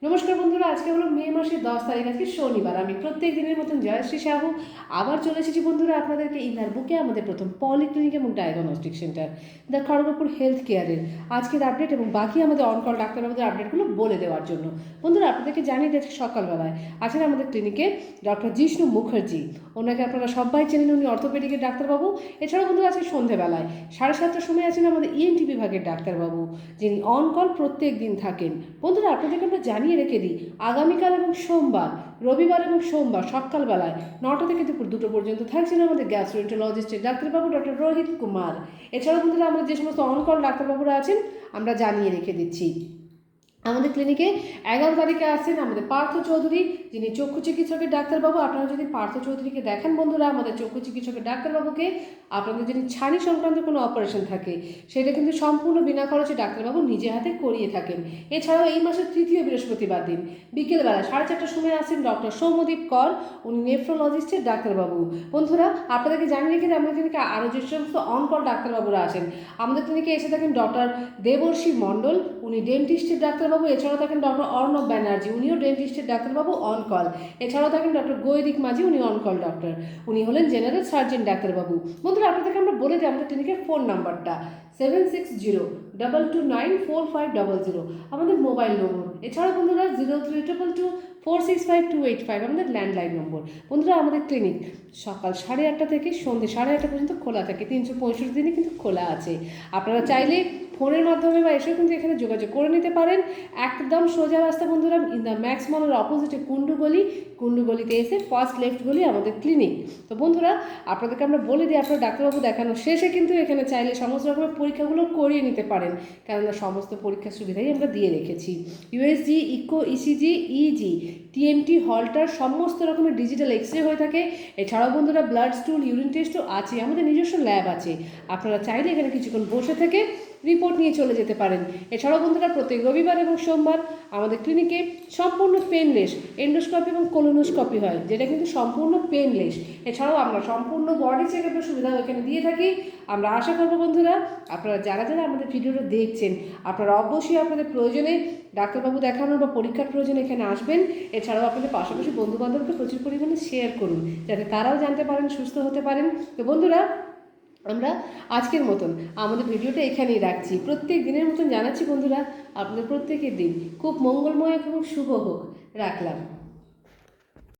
নমস্কার বন্ধুরা, আজকে হলো মে মাসের 10 তারিখ, আজকে শনিবার। আমি প্রত্যেক দিনের মতন জয়শ্রী সাহু আবার চলে এসেছি বন্ধুরা আপনাদেরকে ইনার বুকে আমাদের প্রথম পলিক্লিনিক এবং diagnostic centre the Kharagpur health কেয়ারের আজকের আপডেট এবং বাকি আমাদের অনকল ডাক্তারবাবুদের আপডেটগুলো বলে দেওয়ার জন্য। বন্ধুরা আপনাদেরকে জানিয়ে দিয়েছি সকালবেলায় আছেন আমাদের ক্লিনিকে ডক্টর জিষ্ণু মুখার্জি। ওনাকে আপনারা সবাই চেনেন, উনি অর্থোপেডিকের ডাক্তারবাবু। এছাড়াও বন্ধুরা আজকে সন্ধেবেলায় 7:30টার সময় আছেন আমাদের ইএনটি বিভাগের ডাক্তারবাবু, যিনি অনকল প্রত্যেক দিন থাকেন। বন্ধুরা আপনাদেরকে আমরা জানিয়ে রেখে দিই, আগামীকাল এবং সোমবার, রবিবার এবং সোমবার সকালবেলায় 9টা থেকে দুপুর 2টো পর্যন্ত থাকছেন আমাদের গ্যাস্ট্রোএন্টারোলজিস্টের ডাক্তারবাবু ডক্টর রোহিত কুমার। এছাড়াও বন্ধুরা আমাদের যে সমস্ত অনকল ডাক্তারবাবুরা আছেন আমরা জানিয়ে রেখে দিচ্ছি। আমাদের ক্লিনিকে 11 তারিখে আসছেন আমাদের পার্থ চৌধুরী, যিনি চক্ষু চিকিৎসকের ডাক্তারবাবু। আপনারা যদি পার্থ চৌধুরীকে দেখেন বন্ধুরা, আমাদের চক্ষু চিকিৎসকের ডাক্তারবাবুকে, আপনাদের যদি ছানি সংক্রান্ত কোনো অপারেশন থাকে সেটা কিন্তু সম্পূর্ণ বিনা খরচে ডাক্তারবাবু নিজে হাতে করিয়ে থাকেন। এছাড়াও এই মাসের তৃতীয় বৃহস্পতিবার দিন বিকেলবেলা 4:30টার সময় আসেন ডক্টর সৌম্যদীপ কর, উনি নেফ্রোলজিস্টের ডাক্তারবাবু। বন্ধুরা আপনাদেরকে জানিয়ে রেখে আমাদের ক্লিনিকে আরও যে সমস্ত অনকল ডাক্তারবাবুরা আসেন আমাদের ক্লিনিকে এসে থাকেন ডক্টর দেবর্ষী মণ্ডল, উনি ডেন্টিস্টের ডাক্তারবাবু। এছাড়াও থাকেন ডক্টর অর্ণব ব্যানার্জি, উনিও ডেন্টিস্টের ডাক্তারবাবু অনকল। এছাড়াও থাকেন ডক্টর গৈরিক মাঝি, উনি অনকল ডক্টর, উনি হলেন জেনারেল সার্জন ডাক্তারবাবু। বন্ধুরা আপনাদেরকে আমরা বলে দিই আমাদের ক্লিনিকের ফোন নাম্বারটা 7602229500, আমাদের মোবাইল নম্বর। এছাড়াও বন্ধুরা 03222465 আমাদের ল্যান্ডলাইন নম্বর। বন্ধুরা আমাদের ক্লিনিক সকাল 8:30 থেকে সন্ধ্যে 8:30 পর্যন্ত খোলা থাকে, 365 দিনে কিন্তু খোলা আছে। আপনারা চাইলে ফোনের মাধ্যমে বা এসেও কিন্তু এখানে যোগাযোগ করে নিতে পারেন। একদম সোজা রাস্তা বন্ধুরা, ইন দ্য ম্যাক্স মলের অপোজিটে কুন্ডুগলিতে এসে ফার্স্ট লেফট গলি আমাদের ক্লিনিক। তো বন্ধুরা আপনাদেরকে আমরা বলে দিই, আপনারা ডাক্তারবাবু দেখানো শেষে কিন্তু এখানে চাইলে সমস্ত রকমের পরীক্ষাগুলো করিয়ে নিতে পারেন, কেননা সমস্ত পরীক্ষার সুবিধাই আমরা দিয়ে রেখেছি। USG, echo, ECG, EEG, TMT, Holter, সমস্ত রকমের ডিজিটাল এক্সরে হয়ে থাকে। এছাড়াও বন্ধুরা ব্লাড স্টুল, ইউরিন টেস্টও আছে, আমাদের নিজস্ব ল্যাব আছে। আপনারা চাইলে এখানে কিছুক্ষণ বসে থেকে রিপোর্ট নিয়ে চলে যেতে পারেন। এছাড়াও বন্ধুরা প্রত্যেক রবিবার এবং সোমবার আমাদের ক্লিনিকে সম্পূর্ণ পেনলেস এন্ডোস্কপি এবং কোলোনোস্কপি হয়, যেটা কিন্তু সম্পূর্ণ পেনলেস। এছাড়াও আমরা সম্পূর্ণ বডি চেকআপের সুবিধাও এখানে দিয়ে থাকি। আমরা আশা করব বন্ধুরা আপনারা যারা যারা আমাদের ভিডিওটা দেখছেন আপনারা অবশ্যই আপনাদের প্রয়োজনে ডাক্তারবাবু দেখানোর বা পরীক্ষার প্রয়োজনে এখানে আসবেন। এছাড়াও আপনাদের পাশাপাশি বন্ধুবান্ধবকে প্রচুর পরিমাণে শেয়ার করুন, যাতে তারাও জানতে পারেন, সুস্থ হতে পারেন। তো বন্ধুরা আমরা আজকের মতন আমাদের ভিডিওটা এখানেই রাখছি। প্রত্যেক দিনের মতন জানাচ্ছি বন্ধুরা আপনাদের প্রত্যেকের দিন খুব মঙ্গলময় এবং শুভ হোক। রাখলাম।